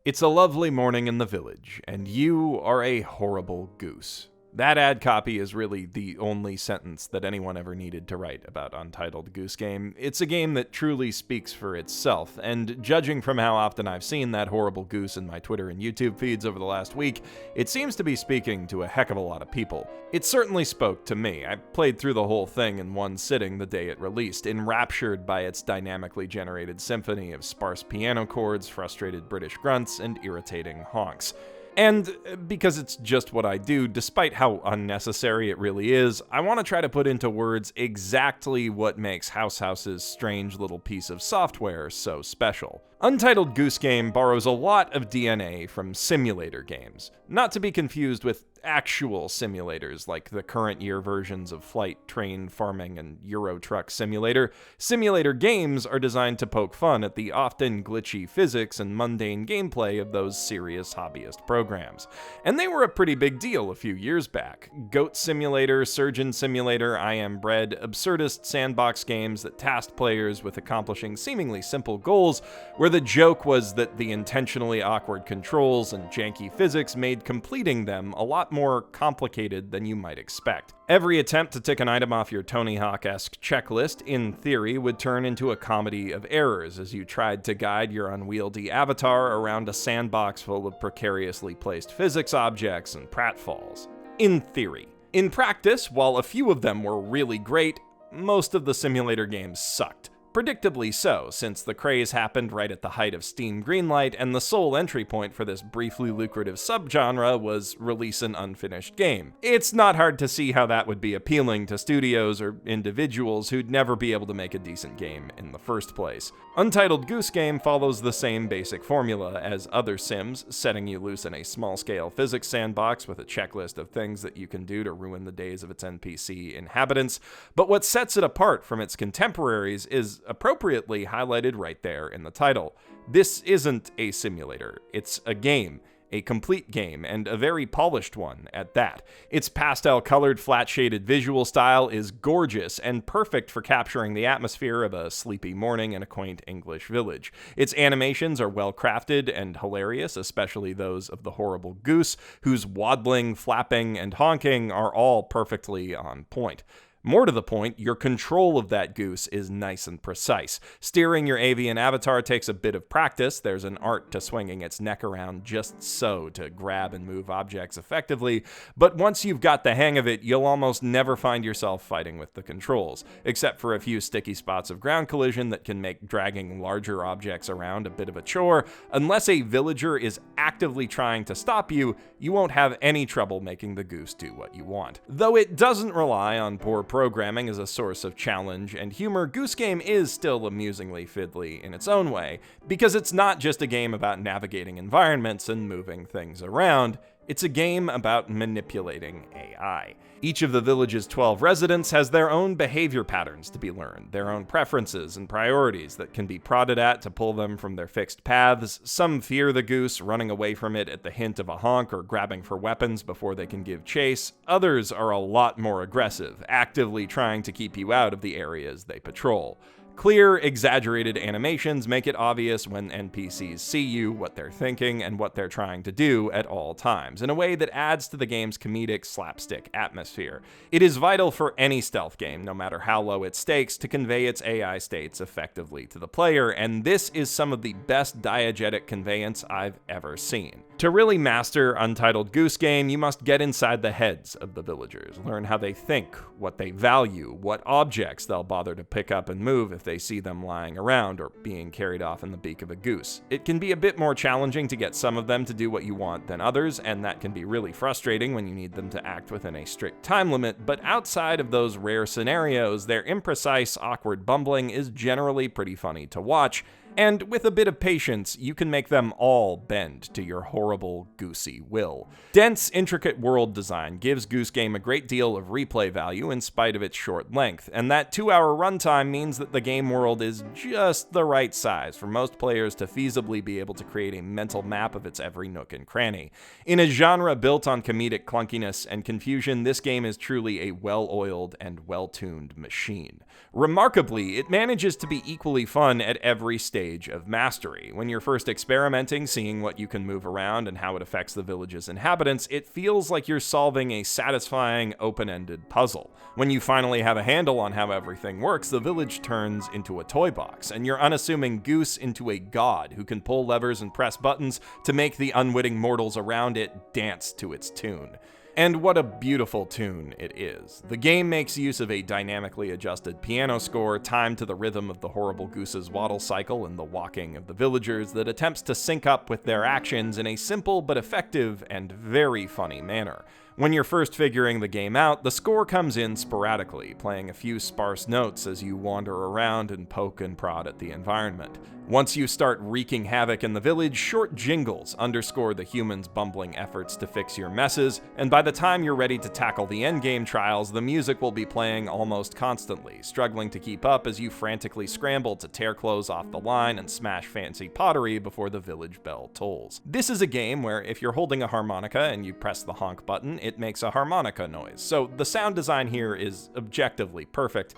It's a lovely morning in the village, and you are a horrible goose. That ad copy is really the only sentence that anyone ever needed to write about Untitled Goose Game. It's a game that truly speaks for itself, and judging from how often I've seen that horrible goose in my Twitter and YouTube feeds over the last week, it seems to be speaking to a heck of a lot of people. It certainly spoke to me. I played through the whole thing in one sitting the day it released, enraptured by its dynamically generated symphony of sparse piano chords, frustrated British grunts, and irritating honks. And because it's just what I do, despite how unnecessary it really is, I want to try to put into words exactly what makes House House's strange little piece of software so special. Untitled Goose Game borrows a lot of DNA from simulator games, not to be confused with actual simulators like the current year versions of Flight, Train, Farming, and Euro Truck Simulator. Simulator games are designed to poke fun at the often glitchy physics and mundane gameplay of those serious hobbyist programs. And they were a pretty big deal a few years back. Goat Simulator, Surgeon Simulator, I Am Bread, absurdist sandbox games that tasked players with accomplishing seemingly simple goals, where the joke was that the intentionally awkward controls and janky physics made completing them a lot more complicated than you might expect. Every attempt to tick an item off your Tony Hawk-esque checklist, in theory, would turn into a comedy of errors as you tried to guide your unwieldy avatar around a sandbox full of precariously placed physics objects and pratfalls. In theory. In practice, while a few of them were really great, most of the simulator games sucked. Predictably so, since the craze happened right at the height of Steam Greenlight, and the sole entry point for this briefly lucrative subgenre was release an unfinished game. It's not hard to see how that would be appealing to studios or individuals who'd never be able to make a decent game in the first place. Untitled Goose Game follows the same basic formula as other sims, setting you loose in a small-scale physics sandbox with a checklist of things that you can do to ruin the days of its NPC inhabitants, but what sets it apart from its contemporaries is appropriately highlighted right there in the title. This isn't a simulator, it's a game. A complete game, and a very polished one at that. Its pastel-colored, flat-shaded visual style is gorgeous and perfect for capturing the atmosphere of a sleepy morning in a quaint English village. Its animations are well-crafted and hilarious, especially those of the horrible goose, whose waddling, flapping, and honking are all perfectly on point. More to the point, your control of that goose is nice and precise. Steering your avian avatar takes a bit of practice. There's an art to swinging its neck around just so to grab and move objects effectively, but once you've got the hang of it, you'll almost never find yourself fighting with the controls, except for a few sticky spots of ground collision that can make dragging larger objects around a bit of a chore. Unless a villager is actively trying to stop you, you won't have any trouble making the goose do what you want. Though it doesn't rely on poor programming as a source of challenge and humor, Goose Game is still amusingly fiddly in its own way, because it's not just a game about navigating environments and moving things around, it's a game about manipulating AI. Each of the village's 12 residents has their own behavior patterns to be learned, their own preferences and priorities that can be prodded at to pull them from their fixed paths. Some fear the goose, running away from it at the hint of a honk or grabbing for weapons before they can give chase. Others are a lot more aggressive, actively trying to keep you out of the areas they patrol. Clear, exaggerated animations make it obvious when NPCs see you, what they're thinking, and what they're trying to do at all times, in a way that adds to the game's comedic, slapstick atmosphere. It is vital for any stealth game, no matter how low its stakes, to convey its AI states effectively to the player, and this is some of the best diegetic conveyance I've ever seen. To really master Untitled Goose Game, you must get inside the heads of the villagers, learn how they think, what they value, what objects they'll bother to pick up and move if they see them lying around or being carried off in the beak of a goose. It can be a bit more challenging to get some of them to do what you want than others, and that can be really frustrating when you need them to act within a strict time limit, but outside of those rare scenarios, their imprecise, awkward bumbling is generally pretty funny to watch, and with a bit of patience, you can make them all bend to your horrible, goosey will. Dense, intricate world design gives Goose Game a great deal of replay value in spite of its short length, and that 2-hour runtime means that the game world is just the right size for most players to feasibly be able to create a mental map of its every nook and cranny. In a genre built on comedic clunkiness and confusion, this game is truly a well-oiled and well-tuned machine. Remarkably, it manages to be equally fun at every stage stage of mastery. When you're first experimenting, seeing what you can move around and how it affects the village's inhabitants, it feels like you're solving a satisfying, open-ended puzzle. When you finally have a handle on how everything works, the village turns into a toy box, and your unassuming goose into a god who can pull levers and press buttons to make the unwitting mortals around it dance to its tune. And what a beautiful tune it is. The game makes use of a dynamically adjusted piano score timed to the rhythm of the horrible goose's waddle cycle and the walking of the villagers that attempts to sync up with their actions in a simple but effective and very funny manner. When you're first figuring the game out, the score comes in sporadically, playing a few sparse notes as you wander around and poke and prod at the environment. Once you start wreaking havoc in the village, short jingles underscore the humans' bumbling efforts to fix your messes, and by the time you're ready to tackle the endgame trials, the music will be playing almost constantly, struggling to keep up as you frantically scramble to tear clothes off the line and smash fancy pottery before the village bell tolls. This is a game where if you're holding a harmonica and you press the honk button, it makes a harmonica noise, so the sound design here is objectively perfect.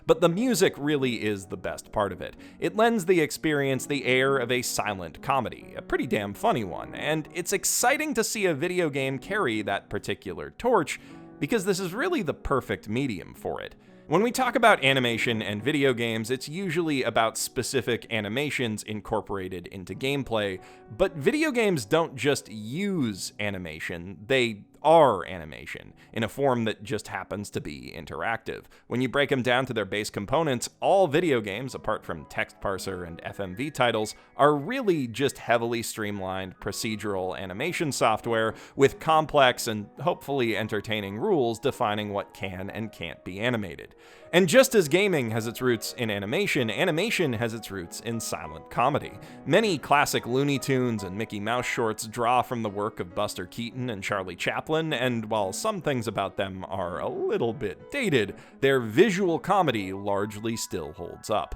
But the music really is the best part of it. It lends the experience the air of a silent comedy, a pretty damn funny one, and it's exciting to see a video game carry that particular torch, because this is really the perfect medium for it. When we talk about animation and video games, it's usually about specific animations incorporated into gameplay, but video games don't just use animation, they are animation, in a form that just happens to be interactive. When you break them down to their base components, all video games, apart from text parser and FMV titles, are really just heavily streamlined procedural animation software with complex and hopefully entertaining rules defining what can and can't be animated. And just as gaming has its roots in animation, animation has its roots in silent comedy. Many classic Looney Tunes and Mickey Mouse shorts draw from the work of Buster Keaton and Charlie Chaplin, and while some things about them are a little bit dated, their visual comedy largely still holds up.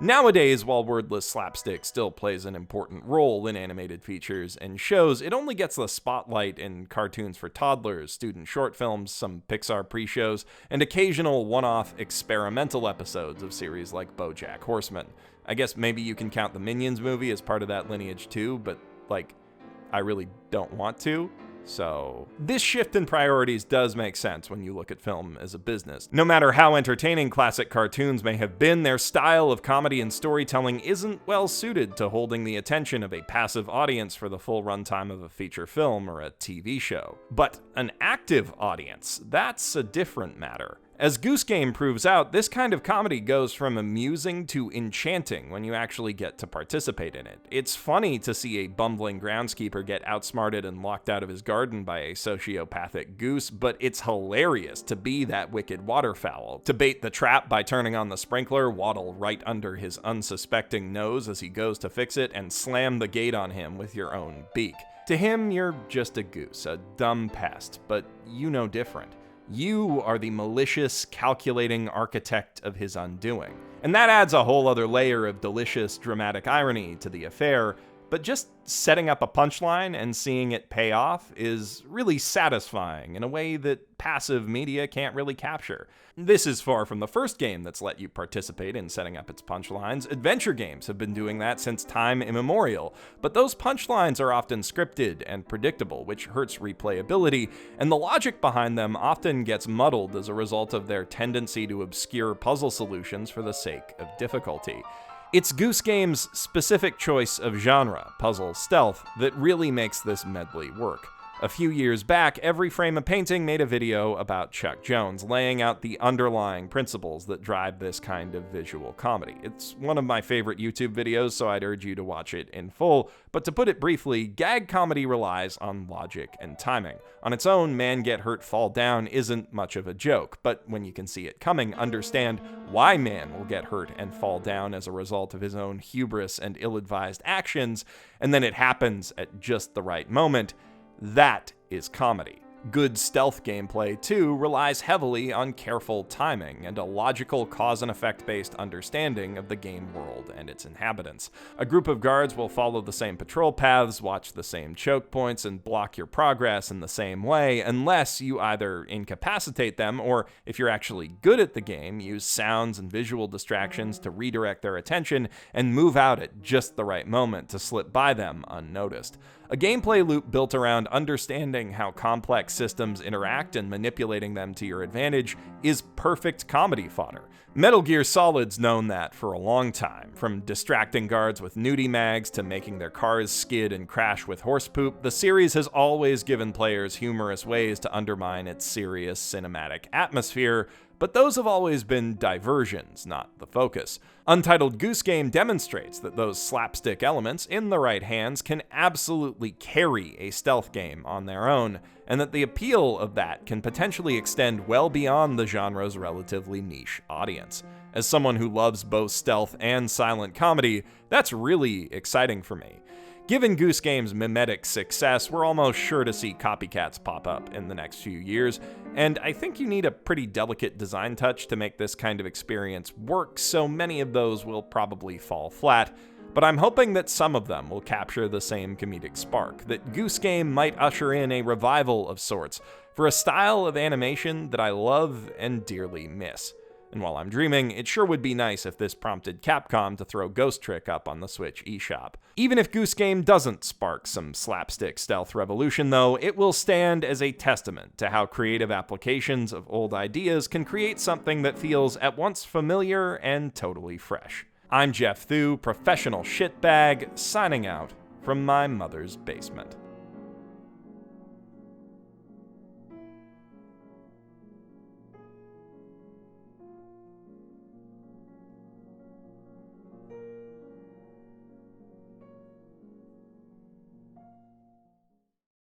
Nowadays, while wordless slapstick still plays an important role in animated features and shows, it only gets the spotlight in cartoons for toddlers, student short films, some Pixar pre-shows, and occasional one-off experimental episodes of series like BoJack Horseman. I guess maybe you can count the Minions movie as part of that lineage too, but, I really don't want to. So, this shift in priorities does make sense when you look at film as a business. No matter how entertaining classic cartoons may have been, their style of comedy and storytelling isn't well suited to holding the attention of a passive audience for the full runtime of a feature film or a TV show. But an active audience, that's a different matter. As Goose Game proves out, this kind of comedy goes from amusing to enchanting when you actually get to participate in it. It's funny to see a bumbling groundskeeper get outsmarted and locked out of his garden by a sociopathic goose, but it's hilarious to be that wicked waterfowl, to bait the trap by turning on the sprinkler, waddle right under his unsuspecting nose as he goes to fix it, and slam the gate on him with your own beak. To him, you're just a goose, a dumb pest, but you know different. You are the malicious, calculating architect of his undoing. And that adds a whole other layer of delicious, dramatic irony to the affair, but just setting up a punchline and seeing it pay off is really satisfying in a way that passive media can't really capture. This is far from the first game that's let you participate in setting up its punchlines. Adventure games have been doing that since time immemorial, but those punchlines are often scripted and predictable, which hurts replayability, and the logic behind them often gets muddled as a result of their tendency to obscure puzzle solutions for the sake of difficulty. It's Goose Game's specific choice of genre, puzzle stealth, that really makes this medley work. A few years back, Every Frame a Painting made a video about Chuck Jones, laying out the underlying principles that drive this kind of visual comedy. It's one of my favorite YouTube videos, so I'd urge you to watch it in full, but to put it briefly, gag comedy relies on logic and timing. On its own, Man Get Hurt Fall Down isn't much of a joke, but when you can see it coming, understand why Man will get hurt and fall down as a result of his own hubris and ill-advised actions, and then it happens at just the right moment. That is comedy. Good stealth gameplay, too, relies heavily on careful timing and a logical cause and effect based understanding of the game world and its inhabitants. A group of guards will follow the same patrol paths, watch the same choke points, and block your progress in the same way, unless you either incapacitate them or, if you're actually good at the game, use sounds and visual distractions to redirect their attention and move out at just the right moment to slip by them unnoticed. A gameplay loop built around understanding how complex systems interact and manipulating them to your advantage is perfect comedy fodder. Metal Gear Solid's known that for a long time. From distracting guards with nudie mags to making their cars skid and crash with horse poop, the series has always given players humorous ways to undermine its serious cinematic atmosphere, but those have always been diversions, not the focus. Untitled Goose Game demonstrates that those slapstick elements, in the right hands, can absolutely carry a stealth game on their own, and that the appeal of that can potentially extend well beyond the genre's relatively niche audience. As someone who loves both stealth and silent comedy, that's really exciting for me. Given Goose Game's mimetic success, we're almost sure to see copycats pop up in the next few years, and I think you need a pretty delicate design touch to make this kind of experience work, so many of those will probably fall flat, but I'm hoping that some of them will capture the same comedic spark, that Goose Game might usher in a revival of sorts for a style of animation that I love and dearly miss. And while I'm dreaming, it sure would be nice if this prompted Capcom to throw Ghost Trick up on the Switch eShop. Even if Goose Game doesn't spark some slapstick stealth revolution, though, it will stand as a testament to how creative applications of old ideas can create something that feels at once familiar and totally fresh. I'm Geoff Thew, professional shitbag, signing out from my mother's basement.